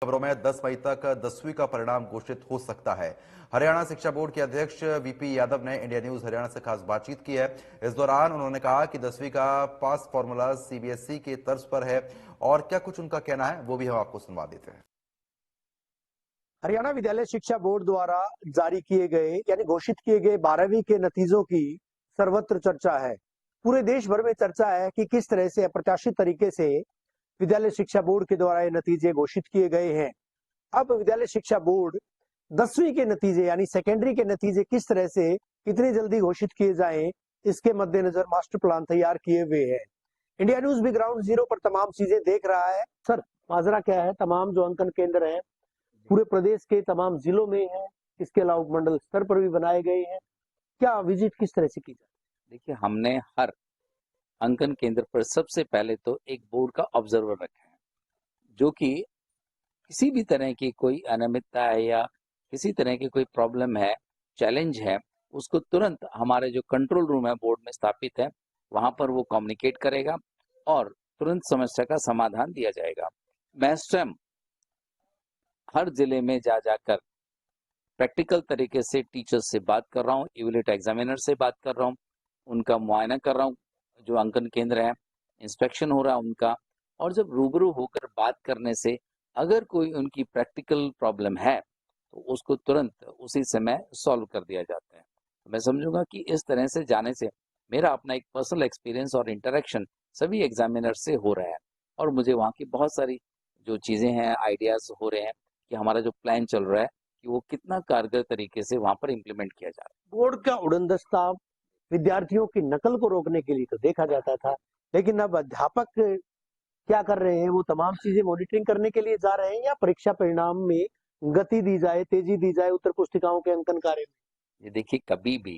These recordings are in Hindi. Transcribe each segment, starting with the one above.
खबरों में 10 मई तक 10वीं का परिणाम घोषित हो सकता है। हरियाणा शिक्षा बोर्ड के अध्यक्ष वीपी यादव ने इंडिया न्यूज हरियाणा से खास बातचीत की है। इस दौरान उन्होंने कहा कि 10वीं का पास फॉर्मूला सीबीएसई के तर्ज पर है और क्या कुछ उनका कहना है वो भी हम आपको सुनवा देते हैं। हरियाणा विद्यालय शिक्षा बोर्ड द्वारा जारी किए गए यानी घोषित किए गए 12वीं के नतीजों की सर्वत्र चर्चा है। पूरे देश भर में चर्चा है कि किस तरह से अप्रत्याशित तरीके से विद्यालय शिक्षा बोर्ड के द्वारा ये नतीजे घोषित किए गए हैं। अब विद्यालय शिक्षा बोर्ड 10वीं के नतीजे यानी सेकेंडरी के नतीजे किस तरह से इतनी जल्दी घोषित किए जाएं, इसके मद्देनजर मास्टर प्लान तैयार किए हुए हैं। इंडिया न्यूज भी ग्राउंड जीरो पर तमाम चीजें देख रहा है। सर, माजरा क्या है? तमाम जो अंकन केंद्र है पूरे प्रदेश के तमाम जिलों में है, इसके अलावा मंडल स्तर पर भी बनाए गए हैं। क्या विजिट किस तरह से की जाए? देखिए, हमने हर अंकन केंद्र पर सबसे पहले तो एक बोर्ड का ऑब्जर्वर रखा है, जो कि किसी भी तरह की कोई अनियमितता है या किसी तरह की कोई प्रॉब्लम है, चैलेंज है, उसको तुरंत हमारे जो कंट्रोल रूम है बोर्ड में स्थापित है, वहां पर वो कम्युनिकेट करेगा और तुरंत समस्या का समाधान दिया जाएगा। मैं स्वयं हर जिले में जा जाकर प्रैक्टिकल तरीके से टीचर्स से बात कर रहा हूँ, इवैल्यूएट एग्जामिनर से बात कर रहा हूँ, उनका मुआयना कर रहा हूँ, जो अंकन केंद्र है इंस्पेक्शन हो रहा है उनका। और जब रूबरू होकर बात करने से अगर कोई उनकी प्रैक्टिकल प्रॉब्लम है तो उसको तुरंत उसी समय सॉल्व कर दिया जाता है। मैं समझूंगा कि इस तरह से जाने से मेरा अपना एक पर्सनल एक्सपीरियंस और इंटरेक्शन सभी एग्जामिनर से हो रहा है और मुझे वहाँ की बहुत सारी जो चीज़ें हैं, आइडियाज हो रहे हैं कि हमारा जो प्लान चल रहा है कि वो कितना कारगर तरीके से वहां पर इम्प्लीमेंट किया जा रहा है। बोर्ड का उड़नदस्ता विद्यार्थियों की नकल को रोकने के लिए तो देखा जाता था, लेकिन अब अध्यापक क्या कर रहे हैं? वो तमाम चीजें मॉनिटरिंग करने के लिए जा रहे हैं या परीक्षा परिणाम में गति दी जाए, तेजी दी जाए उत्तर पुस्तिकाओं के अंकन कार्य में? ये देखिए, कभी भी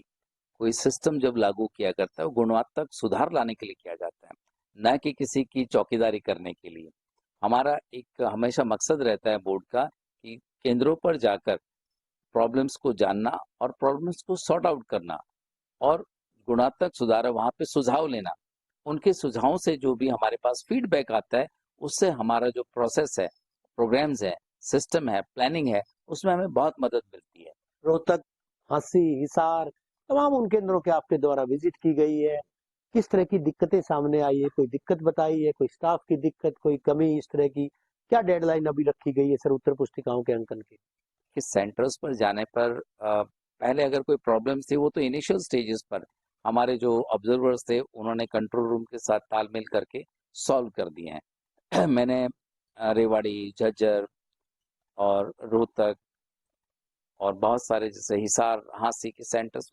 कोई सिस्टम जब लागू किया करता है वो गुणवत्ता सुधार लाने के लिए किया जाता है, न कि किसी की चौकीदारी करने के लिए। हमारा एक हमेशा मकसद रहता है बोर्ड का कि केंद्रों पर जाकर प्रॉब्लम्स को जानना और प्रॉब्लम्स को सॉर्ट आउट करना और गुणात्मक सुधार वहां पे सुझाव लेना। उनके सुझावों से जो भी हमारे पास फीडबैक आता है उससे हमारा जो प्रोसेस है, प्रोग्राम्स है, सिस्टम है, प्लानिंग है, उसमें हमें बहुत मदद मिलती है। रोहतक, हांसी, हिसार, तमाम उन केंद्रों के आपके द्वारा विजिट की गई है। किस तरह की दिक्कतें सामने आई है? कोई दिक्कत बताई है? कोई स्टाफ की दिक्कत, कोई कमी इस तरह की? क्या डेडलाइन अभी रखी गई है सर उत्तर पुस्तिकाओं के अंकन की? कि सेंटर्स पर जाने पर पहले अगर कोई प्रॉब्लम्स थी वो तो इनिशियल स्टेजेस पर हमारे जो ऑब्जर्वर्स थे उन्होंने कंट्रोल रूम के साथ तालमेल करके सॉल्व कर दिए हैं। मैंने रेवाड़ी, झज्जर और रोहतक और बहुत सारे जैसे हिसार, हांसी के सेंटर्स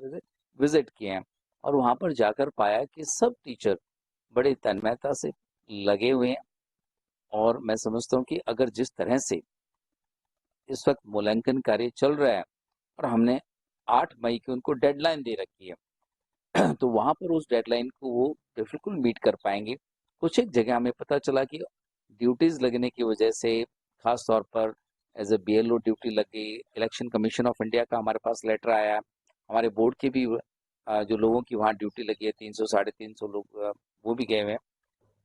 विजिट किए हैं और वहां पर जाकर पाया कि सब टीचर बड़े तन्मयता से लगे हुए हैं। और मैं समझता हूँ कि अगर जिस तरह से इस वक्त मूल्यांकन कार्य चल रहा है और हमने 8 मई की उनको डेडलाइन दे रखी है तो वहां पर उस डेडलाइन को वो बिल्कुल मीट कर पाएंगे। कुछ एक जगह हमें पता चला कि ड्यूटीज लगने की वजह से, खास तौर पर एज ए बीएलओ ड्यूटी लग गई। इलेक्शन कमीशन ऑफ इंडिया का हमारे पास लेटर आया है, हमारे बोर्ड के भी जो लोगों की वहाँ ड्यूटी लगी है 300 साढ़े 300 लोग वो भी गए हुए हैं।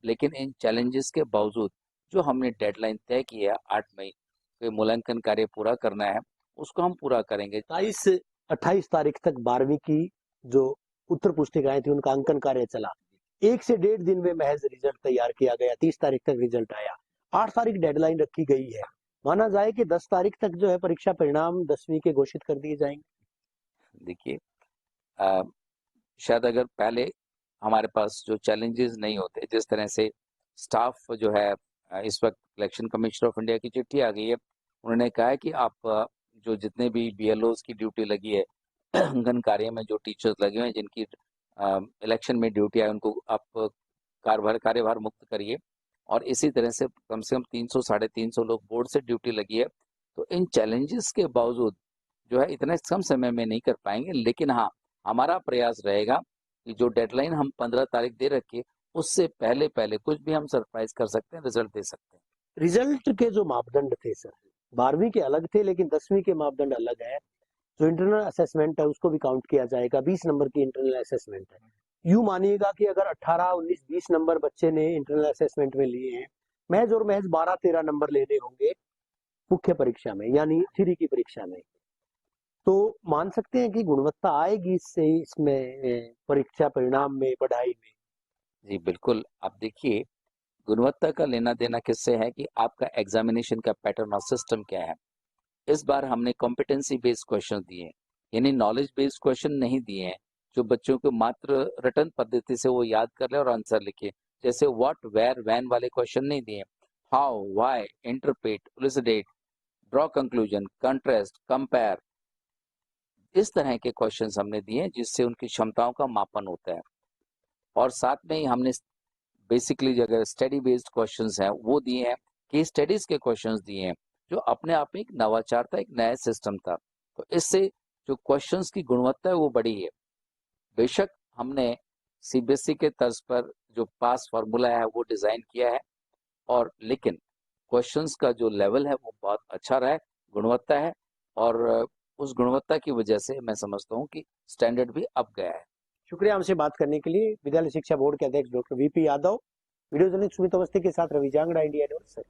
लेकिन इन चैलेंजेस के बावजूद जो हमने डेडलाइन तय की है 8 मई को मूल्यांकन कार्य पूरा करना है, उसको हम पूरा करेंगे। 28 तारीख तक 12वीं की जो उत्तर पुस्तिकाएं थी उनका अंकन कार्य चला। 1 से 1.5 दिन में महज रिजल्ट तैयार किया गया। 30 तारीख तक रिजल्ट आया। 8 तारीख डेडलाइन रखी गई है। माना जाए कि 10 तारीख तक जो है परीक्षा परिणाम 10वीं के घोषित कर दिए जाएंगे। देखिए, शायद अगर पहले हमारे पास जो चैलेंजेस नहीं होते, जिस तरह से स्टाफ जो है इस वक्त इलेक्शन कमीशन ऑफ इंडिया की चिट्ठी आ गई है, उन्होंने कहा है कि आप जो जितने भी बीएलओज की ड्यूटी लगी है अंकन कार्य में जो टीचर्स लगे हुए हैं जिनकी इलेक्शन में ड्यूटी है उनको आप कार्यभार मुक्त करिए। और इसी तरह से कम 300 साढ़े 300 लोग बोर्ड से ड्यूटी लगी है। तो इन चैलेंजेस के बावजूद जो है इतने कम समय में नहीं कर पाएंगे, लेकिन हाँ, हमारा प्रयास रहेगा कि जो डेडलाइन हम 15 तारीख दे रखी उससे पहले पहले कुछ भी हम सरप्राइज कर सकते हैं, रिजल्ट दे सकते हैं। रिजल्ट के जो मापदंड थे सर 12वीं के अलग थे, लेकिन 10वीं के मापदंड अलग है। जो इंटरनल असेसमेंट है उसको भी काउंट किया जाएगा। 20 नंबर की इंटरनल असेसमेंट है। यूं मानिएगा कि अगर 18, 19, 20 नंबर बच्चे ने इंटरनल असेसमेंट में लिए हैं, महज और महज 12, 13 नंबर लेने होंगे मुख्य परीक्षा में यानी थ्योरी की परीक्षा में, तो मान सकते हैं कि गुणवत्ता आएगी इससे, इसमें परीक्षा परिणाम में, पढ़ाई में? जी बिल्कुल। आप देखिए, गुणवत्ता का लेना देना किससे है कि आपका एग्जामिनेशन का पैटर्न और सिस्टम क्या है। इस बार हमने कॉम्पिटेंसी बेस्ड क्वेश्चन दिए, यानी नॉलेज बेस्ड क्वेश्चन नहीं दिए हैं जो बच्चों को मात्र रटन पद्धति से वो याद कर ले और आंसर लिखे। जैसे व्हाट, वेयर, व्हेन वाले क्वेश्चन नहीं दिए। How, why, interpret, elucidate, draw conclusion, contrast, compare, इस तरह के क्वेश्चंस हमने दिए जिससे उनकी क्षमताओं का मापन होता है। और साथ में ही हमने बेसिकली जो अगर स्टडी बेस्ड क्वेश्चंस हैं वो दिए हैं, केस स्टडीज के क्वेश्चंस दिए हैं, जो अपने आप में एक नवाचार था, एक नया सिस्टम था। तो इससे जो क्वेश्चंस की गुणवत्ता है वो बढ़ी है। बेशक हमने सीबीएसई के तर्ज पर जो पास फार्मूला है वो डिजाइन किया है, और लेकिन क्वेश्चंस का जो लेवल है वो बहुत अच्छा रहा है, गुणवत्ता है, और उस गुणवत्ता की वजह से मैं समझता हूँ कि स्टैंडर्ड भी अप गया है। शुक्रिया हमसे बात करने के लिए। विद्यालय शिक्षा बोर्ड के अध्यक्ष doctor VP Yadav. Video journalist Sumit Awasthi के साथ रवि जांगड़ा, इंडिया न्यूज।